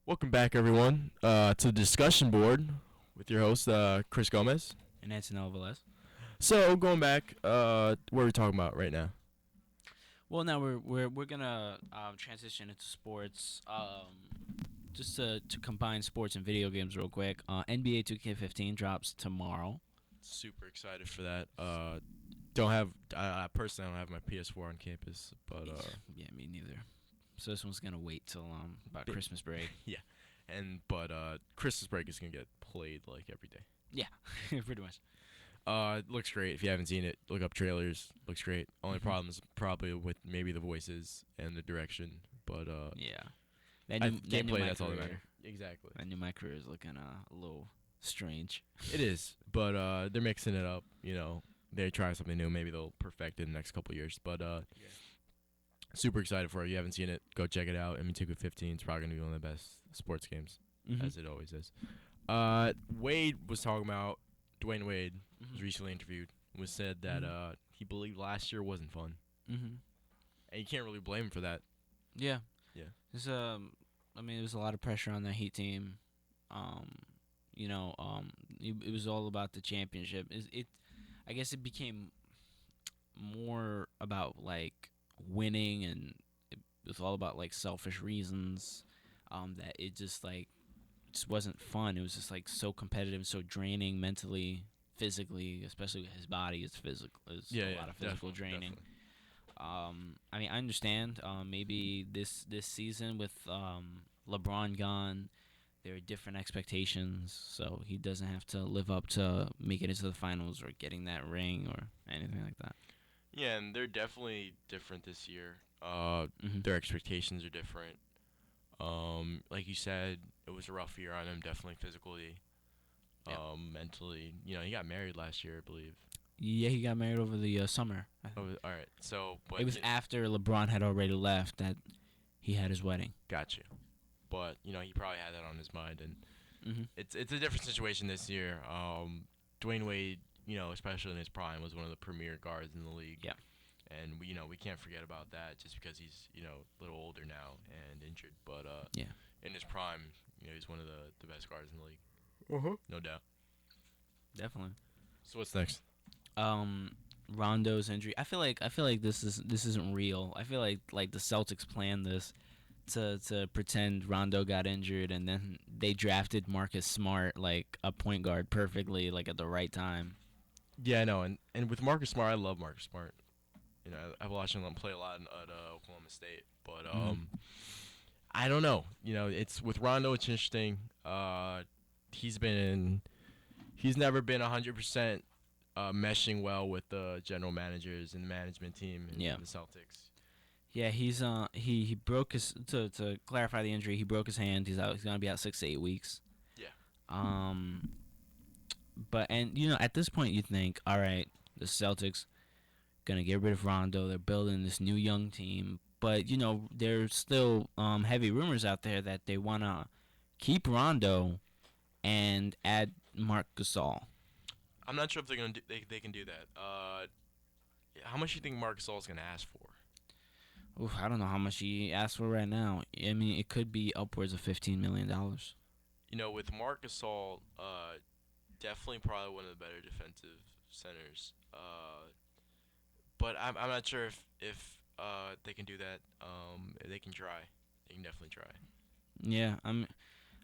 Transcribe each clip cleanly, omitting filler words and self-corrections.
Welcome back, everyone, to the discussion board with your host, Chris Gomez. And Antonello Velez. So, going back, what are we talking about right now? Well, now we're gonna transition into sports. Just to combine sports and video games real quick. NBA 2K15 drops tomorrow. Super excited for that. Don't have, I personally don't have my PS4 on campus, but Yeah, me neither. So this one's gonna wait till about Christmas break. yeah, but Christmas break is gonna get played like every day. Yeah, pretty much. It looks great. If you haven't seen it, look up trailers. Looks great. Only Mm-hmm. problem is probably with maybe the voices and the direction, but Yeah. That new gameplay, my that's all that career. matters. Exactly. I knew my career is looking a little strange. It is, but they're mixing it up. They're trying something new. Maybe they'll perfect it in the next couple years. But Yeah. super excited for it. You haven't seen it? Go check it out. NBA 15 is probably gonna be one of the best sports games, Mm-hmm. as it always is. Wade was talking about Dwayne Wade was recently interviewed. Was said that he believed last year wasn't fun, Mm-hmm. and you can't really blame him for that. Yeah. Yeah. There's I mean, there was a lot of pressure on that Heat team. Um, it was all about the championship. I guess it became more about like winning, and it was all about like selfish reasons. That it just wasn't fun. It was just like so competitive, so draining mentally, physically, especially with his body. It's physical. It's Yeah, a yeah, lot of physical definitely, draining. definitely. I mean, I understand. Maybe this season with LeBron gone, there are different expectations, so he doesn't have to live up to make it into the finals or getting that ring or anything like that. Yeah, and they're definitely different this year. Hmm. Their expectations are different. Like you said, it was a rough year on him, definitely physically, Yeah. mentally. He got married last year, I believe. Yeah, he got married over the summer. I Oh, think. all right. So, but It was after LeBron had already left that he had his wedding. got you. But he probably had that on his mind, and Hmm. it's a different situation this year. Dwayne Wade, especially in his prime, was one of the premier guards in the league. Yeah. And we can't forget about that just because he's a little older now and injured. But Yeah. in his prime, he's one of the best guards in the league, no doubt. Definitely. So what's next? Um, Rondo's injury. I feel like this isn't real. I feel like the Celtics planned this to pretend Rondo got injured, and then they drafted Marcus Smart like a point guard perfectly, like at the right time. Yeah, I know, and with Marcus Smart, I love Marcus Smart. I've watched him play a lot at Oklahoma State, but Hmm. I don't know. It's with Rondo. It's interesting. He's been he's never been 100% meshing well with the general managers and the management team and Yeah. the Celtics. Yeah, he broke his to clarify the injury. He broke his hand. He's out. He's gonna be out 6 to 8 weeks. Yeah. Um, but and at this point you think, all right, the Celtics gonna get rid of Rondo. They're building this new young team, but there's still heavy rumors out there that they wanna keep Rondo and add Mark Gasol. I'm not sure if they're gonna they can do that. How much do you think Marc Gasol is gonna ask for? Oof, I don't know how much he asked for right now. I mean, it could be upwards of $15 million. With Marc Gasol, definitely probably one of the better defensive centers. But I'm not sure if they can do that. They can try. They can definitely try. Yeah,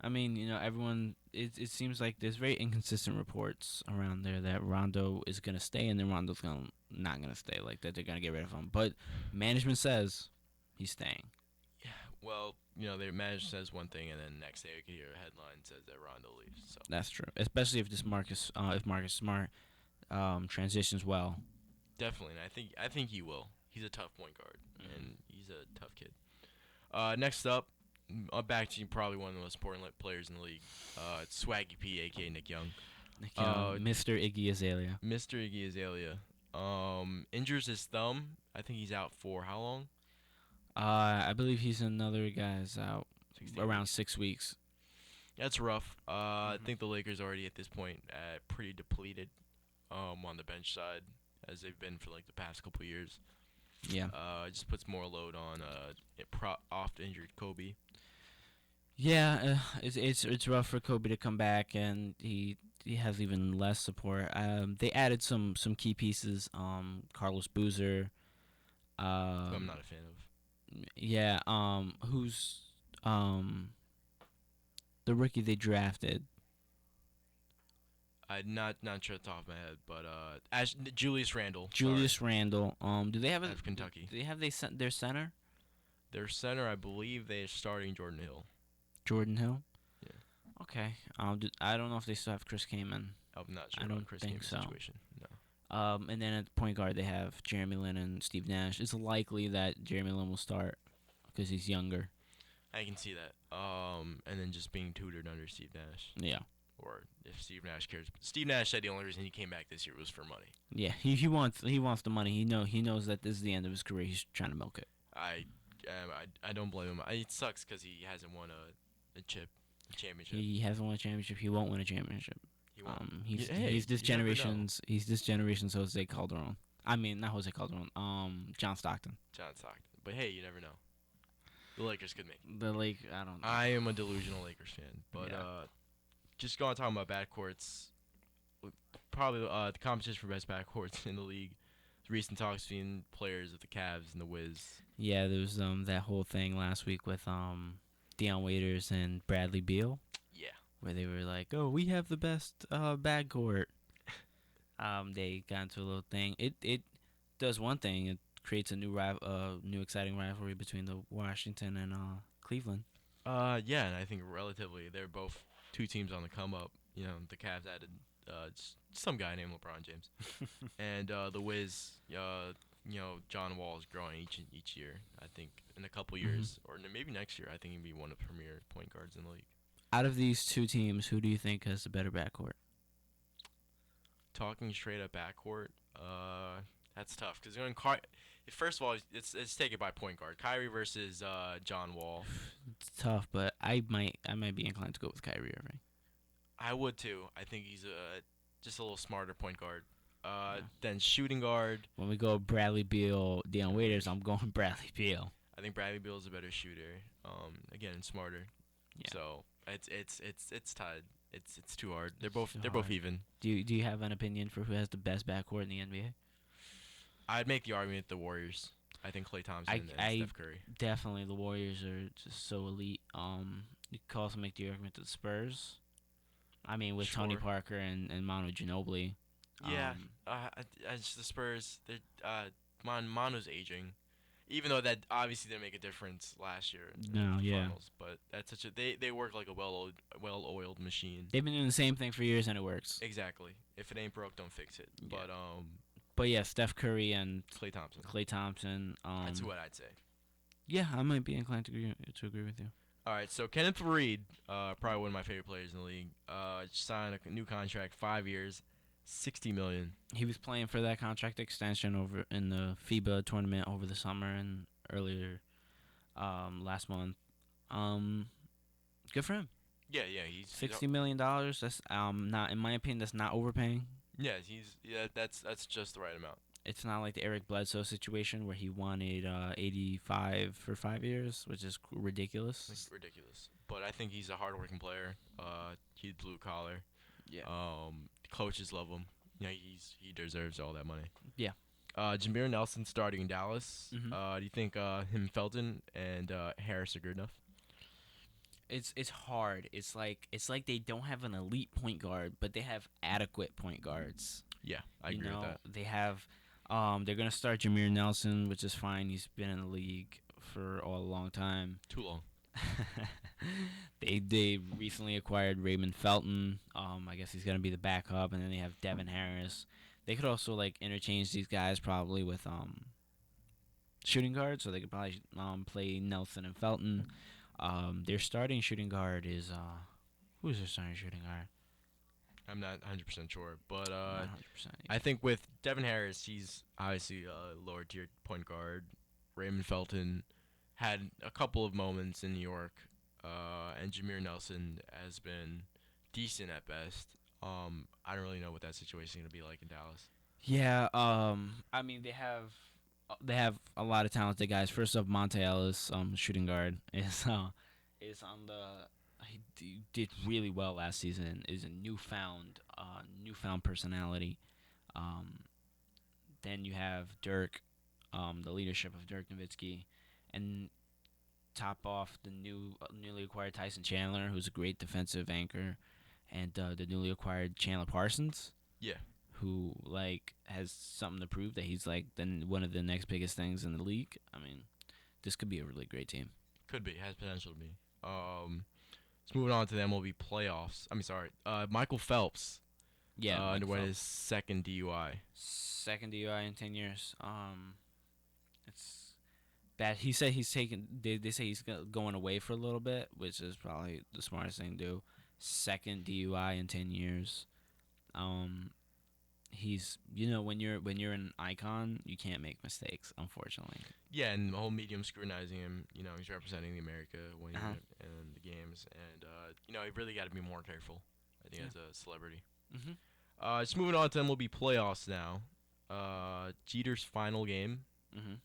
I mean, everyone. It seems like there's very inconsistent reports around there that Rondo is gonna stay, and then Rondo's not gonna stay. Like that, they're gonna get rid of him. But management says he's staying. Yeah. Well, their manager says one thing, and then next day we could hear a headline says that Rondo leaves. So That's true, especially if Marcus Smart transitions well. definitely, and I think he will. He's a tough point guard, Hmm. and he's a tough kid. Next up, back to probably one of the most important players in the league. It's Swaggy P, aka Nick Young. Like, Uh, Mr. Iggy Azalea. Mr. Iggy Azalea. Injures his thumb. I think he's out for how long? I believe he's another guy's out 16 around weeks. 6 weeks. That's rough. I Mhm. think the Lakers already at this point pretty depleted on the bench side as they've been for like the past couple years. Yeah. It just puts more load on oft injured Kobe. Yeah, it's rough for Kobe to come back, and he has even less support. They added some key pieces. Carlos Boozer. Who I'm Um, not a fan of. yeah. Who's um the rookie they drafted? I'm not sure off the top of my head, but Julius Randle. Sorry, Julius Randle. Do they have out of Kentucky. do they have their center Their center, I believe, they are starting Jordan Hill. Jordan Hill? Yeah, Okay. I don't know if they still have Chris Kaman. I'm not I sure about don't Chris think Gamer's so. situation. No, And then at point guard they have Jeremy Lin and Steve Nash. It's likely that Jeremy Lin will start because he's younger. I can see that. And then just being tutored under Steve Nash, Yeah. or if Steve Nash cares. Steve Nash said the only reason he came back this year was for money. Yeah, he wants the money. He knows that this is the end of his career. He's trying to milk it. I don't blame him. It sucks because he hasn't won a championship. He hasn't won a championship. He won't win a championship. He won't. Hey, He's this you never know. generation's Jose Calderon. I mean, not Jose Calderon. John Stockton. John Stockton. But hey, you never know. The Lakers could make it. The Lake. I don't know. I am a delusional Lakers fan, but Yeah. just going talking about backcourts, probably the competition for best backcourts in the league. Recent talks between players of the Cavs and the Wiz. Yeah, there was that whole thing last week with Deion Waiters and Bradley Beal, Yeah. where they were like, "Oh, we have the best backcourt." They got into a little thing. It does one thing. It creates a new exciting rivalry between the Washington and Cleveland. Yeah, and I think relatively they're both two teams on the come up. You know, the Cavs added some guy named LeBron James, and the Wiz, John Wall is growing each year. I think in a couple Hmm. years, or maybe next year, I think he'll be one of the premier point guards in the league. Out of these two teams, who do you think has the better backcourt? Talking straight up backcourt, that's tough because first of all, let's take it by point guard. Kyrie versus John Wall. It's tough, but I might be inclined to go with Kyrie Irving. I would too. I think he's just a little smarter point guard. Yeah. Then shooting guard. When we go Bradley Beal, Deion Waiters, I'm going Bradley Beal. I think Bradley Beal is a better shooter. Again, smarter. Yeah. So it's tied. It's too hard. They're both Hard. even. Do you have an opinion for who has the best backcourt in the NBA? I'd make the argument the Warriors. I think Klay Thompson and I Steph Curry. definitely the Warriors are just so elite. You could also make the argument that the Spurs. I mean, with Tony Sure. Parker and Manu Ginobili. Yeah. Um, As the Spurs, they're Manu's aging. Even though that obviously didn't make a difference last year in no, the yeah, finals, but that's such a they work like a well-oiled machine. they've been doing the same thing for years and it works. Exactly. If it ain't broke, don't fix it. Yeah. But Yeah, Steph Curry and Klay Thompson. Klay Thompson. That's what I'd say. Yeah, I might be inclined to agree with you. All right, so Kenneth Faried, probably one of my favorite players in the league, signed a new contract, 5 years, $60 million. He was playing for that contract extension over in the FIBA tournament over the summer and earlier last month. Um, Good for him. Yeah, he's $60 million. That's not, in my opinion, that's not overpaying. that's just the right amount. It's not like the Eric Bledsoe situation where he wanted 85 for 5 years, which is ridiculous. It's ridiculous, but I think he's a hardworking player. He's blue collar. Yeah. Coaches love him. Yeah, he deserves all that money. Yeah. Jameer Nelson starting in Dallas. Mhm. Do you think him, Felton, and Harris are good enough? It's hard. It's like they don't have an elite point guard, but they have adequate point guards. Yeah, I agree with that. They have they're gonna start Jameer Nelson, which is fine. He's been in the league for a long time. Too long. They recently acquired Raymond Felton. I guess he's gonna be the backup, and then they have Devin Harris. They could also like interchange these guys probably with shooting guards, so they could probably play Nelson and Felton. Their starting shooting guard is who's their starting shooting guard? I'm not 100% sure, but Not 100%. I think with Devin Harris, he's obviously a lower tier point guard. Raymond Felton had a couple of moments in New York, and Jameer Nelson has been decent at best. I don't really know what that situation is gonna be like in Dallas. Yeah. I mean they have a lot of talented guys. First up, Monte Ellis, shooting guard, is on did really well last season. Is a newfound personality. Um, then you have Dirk, the leadership of Dirk Nowitzki, and top off the newly acquired Tyson Chandler, who's a great defensive anchor, and the newly acquired Chandler Parsons, Yeah, who like has something to prove that he's like then one of the next biggest things in the league. I mean, this could be a really great team. could be. Has potential to be. Let's moving on to the MLB playoffs. I mean, sorry. Michael Phelps Yeah, Michael underwent his Phelps. second DUI. Second DUI in 10 years. It's bad. He said he's taking. They say he's going away for a little bit, which is probably the smartest thing to do. Second DUI in 10 years. Um, he's when you're an icon, you can't make mistakes, unfortunately. Yeah, and the whole medium scrutinizing him. He's representing the America when Uh-huh. he's in the games, and he really got to be more careful. I think Yeah. as a celebrity. Mhm. Just moving on to MLB playoffs now. Jeter's final game Mhm.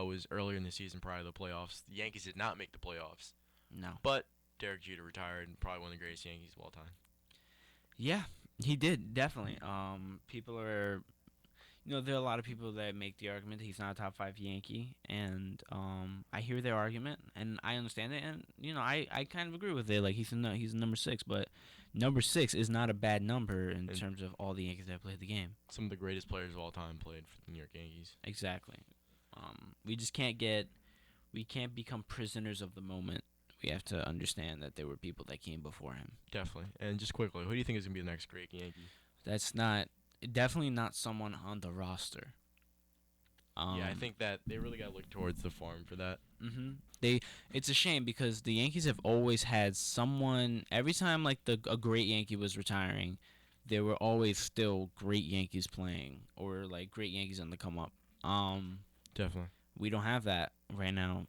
was earlier in the season prior to the playoffs. The Yankees did not make the playoffs, No. but Derek Jeter retired, and probably one of the greatest Yankees of all time. Yeah, he did definitely. People are, there are a lot of people that make the argument that he's not a top five Yankee, and I hear their argument, and I understand it, and I kind of agree with it. Like he's a number six, but number six is not a bad number in And terms of all the Yankees that played the game. some of the greatest players of all time played for the New York Yankees. Exactly. We just we can't become prisoners of the moment. We have to understand that there were people that came before him. Definitely. And just quickly, who do you think is going to be the next great Yankee? That's not definitely not someone on the roster. Yeah, I think that they really got to look towards the farm for that. It's a shame because the Yankees have always had someone. Every time like a great Yankee was retiring, there were always still great Yankees playing or like great Yankees on the come up. Definitely. We don't have that right now.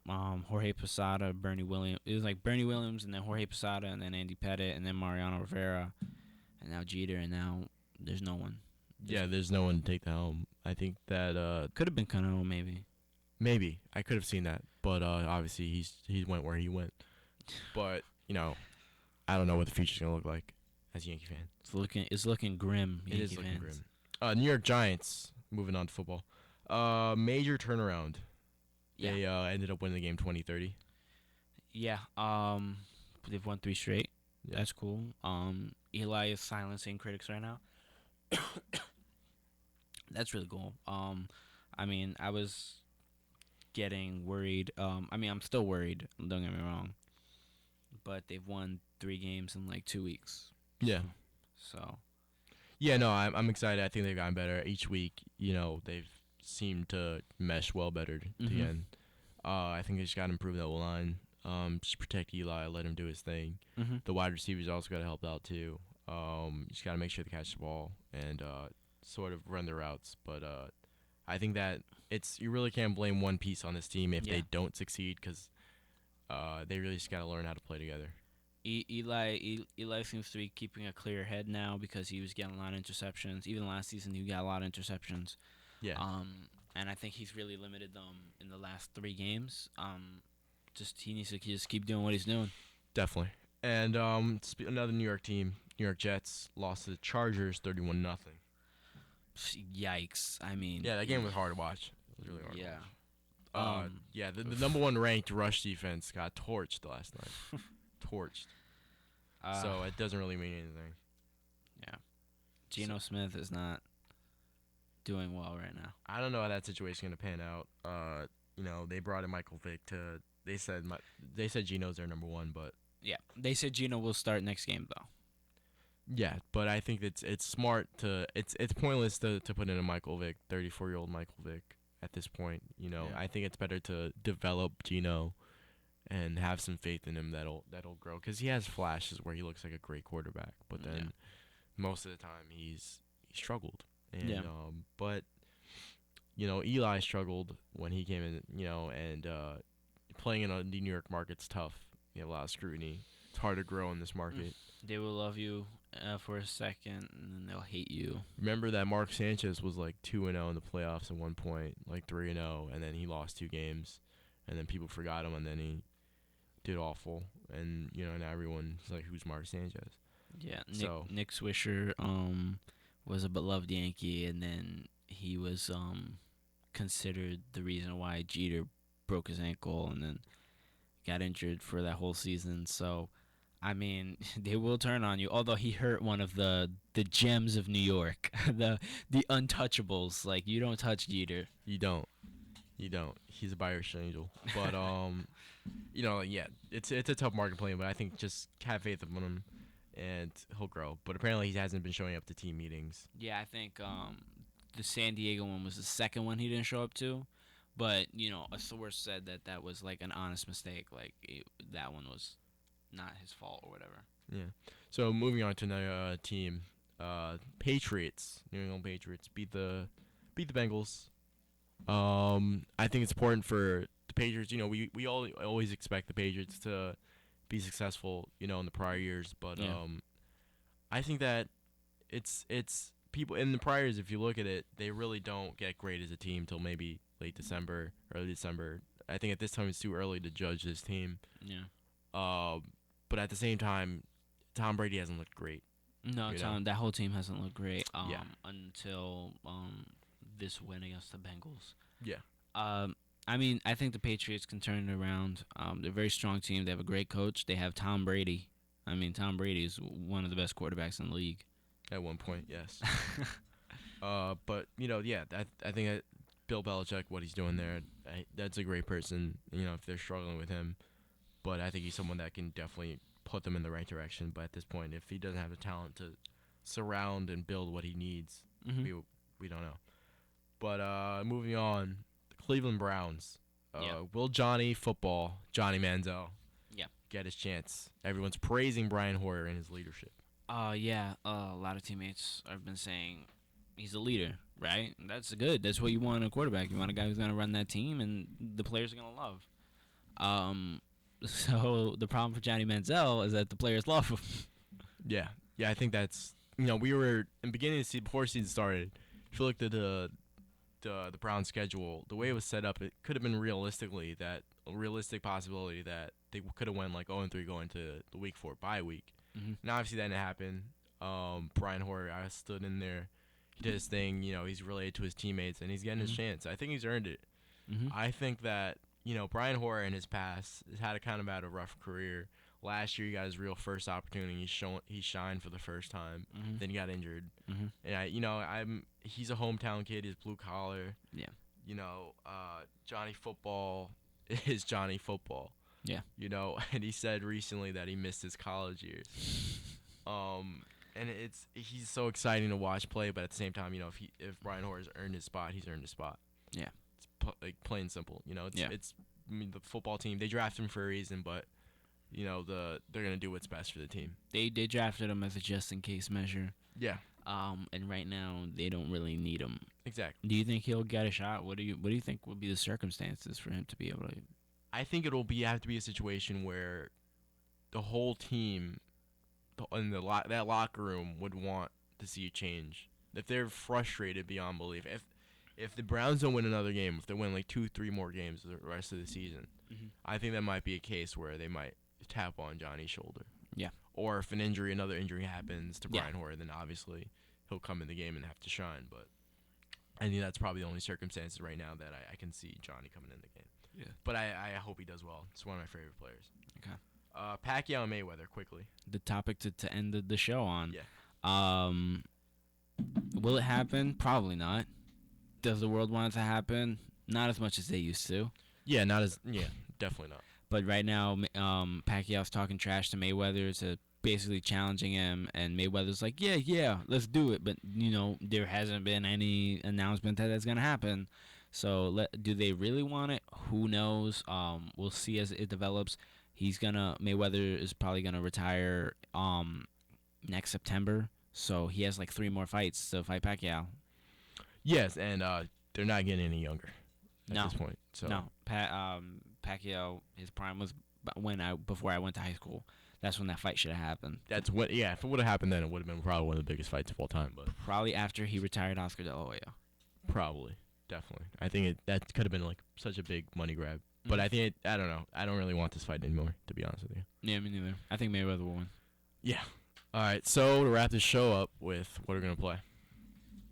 Jorge Posada, Bernie Williams. It was like Bernie Williams and then Jorge Posada and then Andy Pettit and then Mariano Rivera, and now Jeter and now there's no one. Yeah, there's no one to take the helm. I think that Could have been Cano maybe. maybe I could have seen that, but obviously he went where he went. But I don't know what the future's gonna look like as a Yankee fan. It's looking grim. It is Yankee looking fans. grim. New York Giants. Moving on to football. Major turnaround. Yeah. They ended up winning the game 20-30. Yeah. They've won 3 straight. Yeah. That's cool. Eli is silencing critics right now. That's really cool. I mean, I was getting worried. I'm still worried. Don't get me wrong. But they've won 3 games in like 2 weeks. Yeah. So. Yeah, no, I'm excited. I think they've gotten better each week. They've seemed to mesh well better again. I think they just got to improve that line. Just protect Eli, let him do his thing. The wide receivers also got to help out too. Just got to make sure they catch the ball and sort of run their routes. But I think that you really can't blame one piece on this team if they don't succeed because they really just got to learn how to play together. Eli seems to be keeping a clear head now because he was getting a lot of interceptions. Even last season, he got a lot of interceptions. Yeah. And I think he's really limited them in the last 3 games. He needs to just keep doing what he's doing. Definitely. And another New York team, New York Jets, lost to the Chargers 31-0. Yikes! I mean, Yeah, that game was hard to watch. It was really hard. Yeah. The number 1 ranked rush defense got torched last night. Torched. So it doesn't really mean anything. Yeah. Geno Smith is not doing well right now. I don't know how that situation's gonna pan out. They brought in Michael Vick to. They said Geno's their number 1, but yeah, they said Geno will start next game though. yeah, but I think it's smart to it's pointless to put in a Michael Vick, 34-year-old Michael Vick at this point. I think it's better to develop Geno and have some faith in him that'll grow because he has flashes where he looks like a great quarterback, but then most of the time he's struggled. And but Eli struggled when he came in, and playing in the New York market's tough. You have a lot of scrutiny. It's hard to grow in this market. They will love you for a second, and then they'll hate you. Remember that Mark Sanchez was like 2-0 in the playoffs at one point, like 3-0, and then he lost 2 games, and then people forgot him, and then he did awful, and now everyone's like, who's Mark Sanchez? Yeah, So Nick Swisher was a beloved Yankee, and then he was considered the reason why Jeter broke his ankle and then got injured for that whole season. So, I mean, they will turn on you. Although he hurt one of the gems of New York, the untouchables. Like you don't touch Jeter. you don't, He's a Irish angel, but yeah, it's a tough market play, but I think just have faith in him, and he'll grow. But apparently he hasn't been showing up to team meetings. Yeah, I think the San Diego one was the second one he didn't show up to, but a source said that that was like an honest mistake. Like that one was not his fault or whatever. Yeah. So moving on to another team, Patriots. New England Patriots beat the Bengals. I think it's important for the Patriots. We all always expect the Patriots to be successful, in the prior years, but Yeah. I think that it's people in the prior years. If you look at it, they really don't get great as a team till maybe late December, early December. I think at this time it's too early to judge this team. Yeah. But at the same time, Tom Brady hasn't looked great. No, that whole team hasn't looked great. Yeah. Until this win against the Bengals. Yeah. I mean, I think the Patriots can turn it around. They're a very strong team. They have a great coach. They have Tom Brady. I mean, Tom Brady is one of the best quarterbacks in the league. At one point, yes. But yeah, I think that Bill Belichick, what he's doing there, that's a great person. If they're struggling with him, but I think he's someone that can definitely put them in the right direction. But at this point, if he doesn't have the talent to surround and build what he needs, Mm-hmm. we don't know. But moving on, the Cleveland Browns. Yeah. Will Johnny Manziel, Yeah. get his chance? Everyone's praising Brian Hoyer and his leadership. Yeah. A lot of teammates have been saying he's a leader, right? That's good. That's what you want in a quarterback. You want a guy who's gonna run that team and the players are gonna love. So the problem for Johnny Manziel is that the players love him. Yeah, I think that's we were in the beginning of the season, before the season started. If you looked at the Browns schedule, the way it was set up, it could have been a realistic possibility that they could have went like 0-3 going to the week 4 bye week. Mm-hmm. Now obviously that didn't happen. Brian Hoyer, I stood in there. He did his thing. He's related to his teammates and he's getting his chance. I think he's earned it. Mm-hmm. I think that Brian Hoyer in his past has had a rough career. Last year he got his real first opportunity. He shined for the first time. Mm-hmm. Then he got injured. Mm-hmm. And he's a hometown kid. He's blue collar. Yeah. Johnny Football is Johnny Football. Yeah. And he said recently that he missed his college years. And he's so exciting to watch play, but at the same time, if Brian Hoyer's earned his spot, he's earned his spot. Yeah. It's like plain and simple. It's the football team, they drafted him for a reason, but they're gonna do what's best for the team. They drafted him as a just in case measure. Yeah. And right now they don't really need him. Exactly. Do you think he'll get a shot? What do you think would be the circumstances for him to be able to? I think it'll have to be a situation where the whole team in that locker room would want to see a change. If they're frustrated beyond belief, if the Browns don't win another game, if they win like 2-3 more games the rest of the season, I think that might be a case where they might tap on Johnny's shoulder. Yeah. Or if another injury happens to Brian Hoyer, then obviously he'll come in the game and have to shine. But I think that's probably the only circumstances right now that I can see Johnny coming in the game. Yeah. But I hope he does well. It's one of my favorite players. Okay. Pacquiao and Mayweather, quickly. The topic to end the show on. Yeah. Will it happen? Probably not. Does the world want it to happen? Not as much as they used to. Yeah, definitely not. But right now, Pacquiao's talking trash to Mayweather, to basically challenging him, and Mayweather's like, yeah, let's do it. But there hasn't been any announcement that that's gonna happen. So do they really want it? Who knows? We'll see as it develops. Mayweather is probably gonna retire next September. So he has like 3 more fights to fight Pacquiao. Yes, and they're not getting any younger at this point. So no, Pacquiao, his prime was before I went to high school. That's when that fight should have happened. That's what. Yeah, if it would have happened then, it would have been probably one of the biggest fights of all time. But probably after he retired Oscar De La Hoya. Probably, definitely. I think that could have been like such a big money grab. But I don't know. I don't really want this fight anymore, to be honest with you. Yeah, me neither. I think Mayweather will win. Yeah. All right. So to wrap this show up with, what are we gonna play?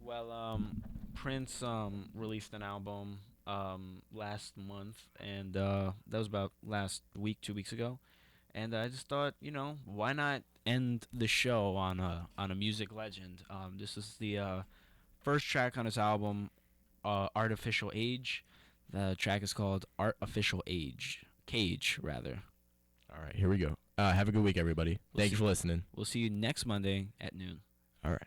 Well, Prince released an album last month, and that was about last week, 2 weeks ago. And I just thought, why not end the show on a music legend? This is the first track on his album, Artificial Age. The track is called Artificial Age. Cage, rather. All right. Here we go. Have a good week, everybody. Thank you for listening. We'll see you next Monday at noon. All right.